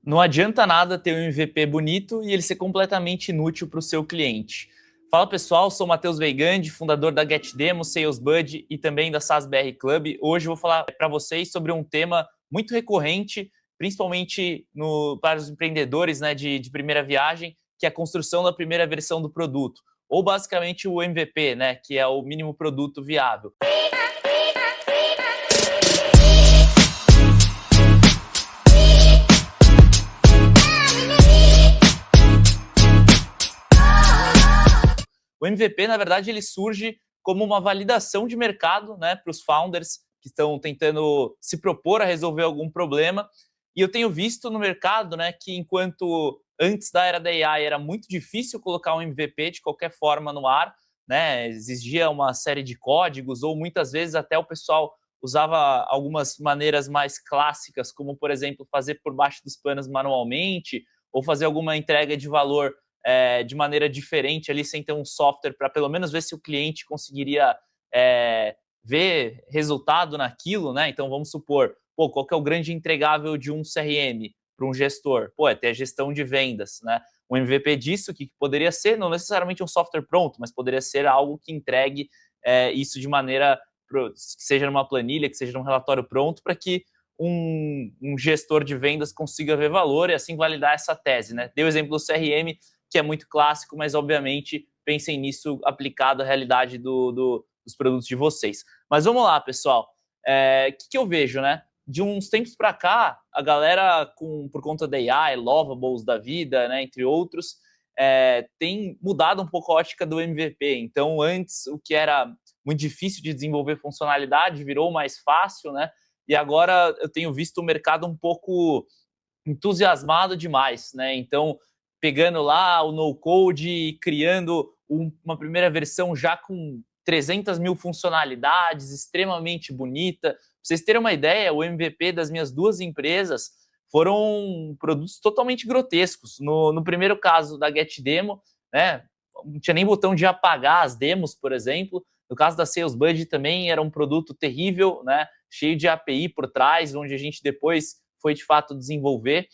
Não adianta nada ter um MVP bonito e ele ser completamente inútil para o seu cliente. Fala pessoal, sou o Matheus Weigand, fundador da GetDemo, SalesBuddy e também da SaaS BR Club. Hoje eu vou falar para vocês sobre um tema muito recorrente, principalmente para os empreendedores, né, de primeira viagem, que é a construção da primeira versão do produto, ou basicamente o MVP, né, que é o mínimo produto viável. O MVP, na verdade, ele surge como uma validação de mercado, né, para os founders que estão tentando se propor a resolver algum problema. E eu tenho visto no mercado, né, que enquanto antes da era da AI era muito difícil colocar um MVP de qualquer forma no ar, né, exigia uma série de códigos, ou muitas vezes até o pessoal usava algumas maneiras mais clássicas, como, por exemplo, fazer por baixo dos panos manualmente, ou fazer alguma entrega de valor de maneira diferente ali, sem ter um software para pelo menos ver se o cliente conseguiria ver resultado naquilo, né? Então, vamos supor, qual que é o grande entregável de um CRM para um gestor? É ter a gestão de vendas, né? Um MVP disso, que poderia ser, não necessariamente um software pronto, mas poderia ser algo que entregue isso de maneira, que seja numa planilha, que seja num relatório pronto, para que um gestor de vendas consiga ver valor e assim validar essa tese, né? Dei o exemplo do CRM, que é muito clássico, mas obviamente pensem nisso aplicado à realidade dos produtos de vocês. Mas vamos lá, pessoal. O que eu vejo, né? De uns tempos para cá, a galera, por conta da AI, Lovables da vida, né, entre outros, tem mudado um pouco a ótica do MVP. Então, antes, o que era muito difícil de desenvolver funcionalidade virou mais fácil, né? E agora eu tenho visto o mercado um pouco entusiasmado demais, né? Então, pegando lá o no-code e criando uma primeira versão já com 300 mil funcionalidades, extremamente bonita. Pra vocês terem uma ideia, o MVP das minhas duas empresas foram produtos totalmente grotescos. No primeiro caso da GetDemo, né, não tinha nem botão de apagar as demos, por exemplo. No caso da SalesBuddy também era um produto terrível, né, cheio de API por trás, onde a gente depois foi de fato desenvolver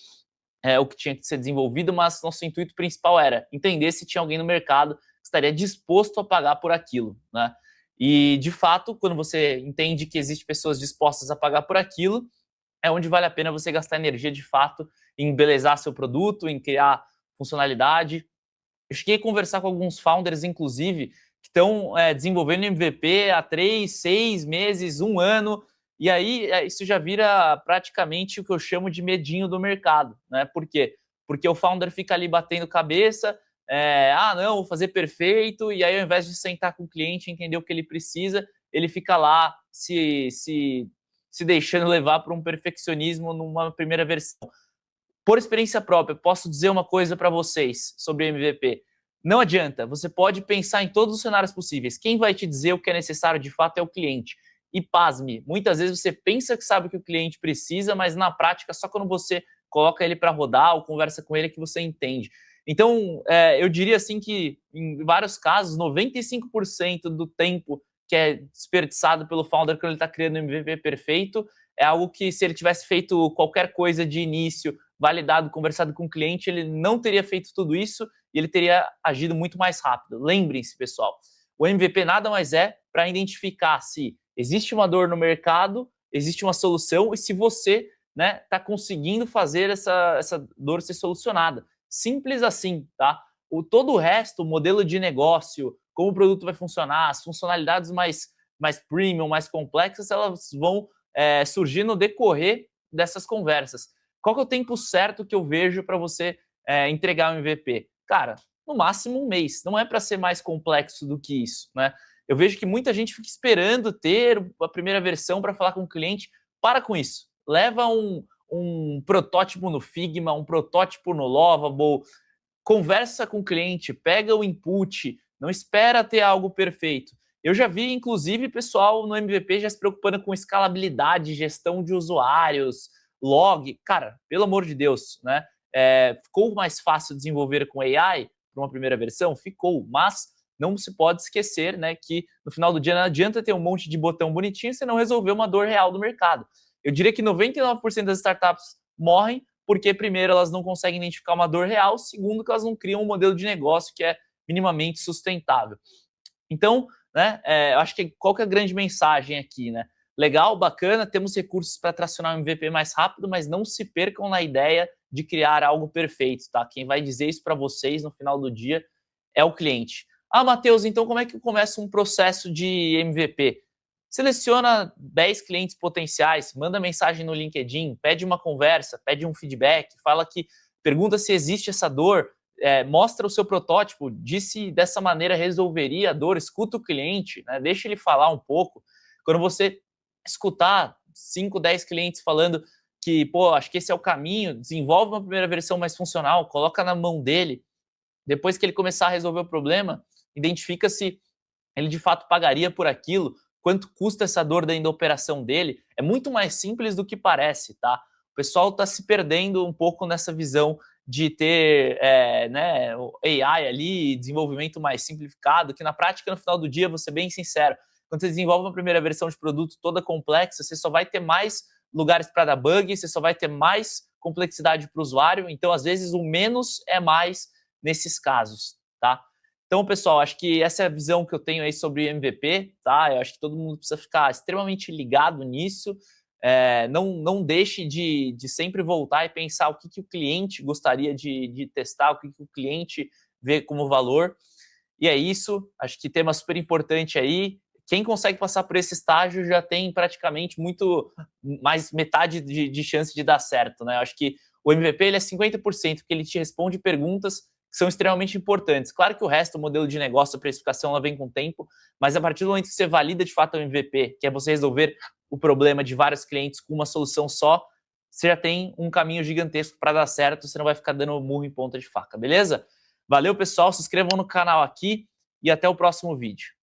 o que tinha que ser desenvolvido, mas nosso intuito principal era entender se tinha alguém no mercado que estaria disposto a pagar por aquilo, né? E, de fato, quando você entende que existem pessoas dispostas a pagar por aquilo, é onde vale a pena você gastar energia, de fato, em embelezar seu produto, em criar funcionalidade. Eu cheguei a conversar com alguns founders, inclusive, que estão desenvolvendo MVP há 3, 6 meses, 1 ano, e aí isso já vira praticamente o que eu chamo de medinho do mercado, né? Por quê? Porque o founder fica ali batendo cabeça, não, vou fazer perfeito, e aí ao invés de sentar com o cliente e entender o que ele precisa, ele fica lá se deixando levar para um perfeccionismo numa primeira versão. Por experiência própria, posso dizer uma coisa para vocês sobre MVP. Não adianta, você pode pensar em todos os cenários possíveis. Quem vai te dizer o que é necessário de fato é o cliente. E pasme, muitas vezes você pensa que sabe o que o cliente precisa, mas na prática, só quando você coloca ele para rodar ou conversa com ele que você entende. Então, eu diria assim que, em vários casos, 95% do tempo que é desperdiçado pelo founder quando ele está criando um MVP perfeito é algo que, se ele tivesse feito qualquer coisa de início, validado, conversado com o cliente, ele não teria feito tudo isso e ele teria agido muito mais rápido. Lembrem-se, pessoal, o MVP nada mais é para identificar se existe uma dor no mercado, existe uma solução e se você está conseguindo fazer essa dor ser solucionada. Simples assim, tá? Todo o resto, o modelo de negócio, como o produto vai funcionar, as funcionalidades mais premium, mais complexas, elas vão surgir no decorrer dessas conversas. Qual que é o tempo certo que eu vejo para você entregar um MVP? Cara, no máximo 1 mês. Não é para ser mais complexo do que isso, né? Eu vejo que muita gente fica esperando ter a primeira versão para falar com o cliente. Para com isso. Leva um protótipo no Figma, um protótipo no Lovable, conversa com o cliente, pega o input, não espera ter algo perfeito. Eu já vi, inclusive, pessoal no MVP já se preocupando com escalabilidade, gestão de usuários, log. Cara, pelo amor de Deus, né? Ficou mais fácil desenvolver com AI para uma primeira versão? Ficou, mas não se pode esquecer, né, que no final do dia não adianta ter um monte de botão bonitinho se não resolver uma dor real do mercado. Eu diria que 99% das startups morrem porque, primeiro, elas não conseguem identificar uma dor real, segundo, que elas não criam um modelo de negócio que é minimamente sustentável. Então, né, eu acho que qual que é a grande mensagem aqui, né? Legal, bacana, temos recursos para tracionar o MVP mais rápido, mas não se percam na ideia de criar algo perfeito, tá? Quem vai dizer isso para vocês no final do dia é o cliente. Ah, Matheus, então como é que eu começo um processo de MVP? Seleciona 10 clientes potenciais, manda mensagem no LinkedIn, pede uma conversa, pede um feedback, pergunta se existe essa dor, mostra o seu protótipo, diz se dessa maneira resolveria a dor, escuta o cliente, né, deixa ele falar um pouco. Quando você escutar 5, 10 clientes falando que, pô, acho que esse é o caminho, desenvolve uma primeira versão mais funcional, coloca na mão dele, depois que ele começar a resolver o problema, identifica se ele de fato pagaria por aquilo, quanto custa essa dor dentro da operação dele. É muito mais simples do que parece, tá? O pessoal está se perdendo um pouco nessa visão de ter né, o AI ali, desenvolvimento mais simplificado, que na prática, no final do dia, vou ser bem sincero, quando você desenvolve uma primeira versão de produto toda complexa, você só vai ter mais lugares para dar bug, você só vai ter mais complexidade para o usuário, então, às vezes, o menos é mais nesses casos, tá? Então, pessoal, acho que essa é a visão que eu tenho aí sobre MVP, tá? Eu acho que todo mundo precisa ficar extremamente ligado nisso. Não deixe de sempre voltar e pensar o que o cliente gostaria de testar, o que o cliente vê como valor. E é isso, acho que tema super importante aí. Quem consegue passar por esse estágio já tem praticamente muito mais metade de chance de dar certo, né? Eu acho que o MVP ele é 50%, porque ele te responde perguntas que são extremamente importantes. Claro que o resto, o modelo de negócio, a precificação, ela vem com o tempo, mas a partir do momento que você valida de fato o MVP, que é você resolver o problema de vários clientes com uma solução só, você já tem um caminho gigantesco para dar certo, você não vai ficar dando murro em ponta de faca, beleza? Valeu, pessoal, se inscrevam no canal aqui e até o próximo vídeo.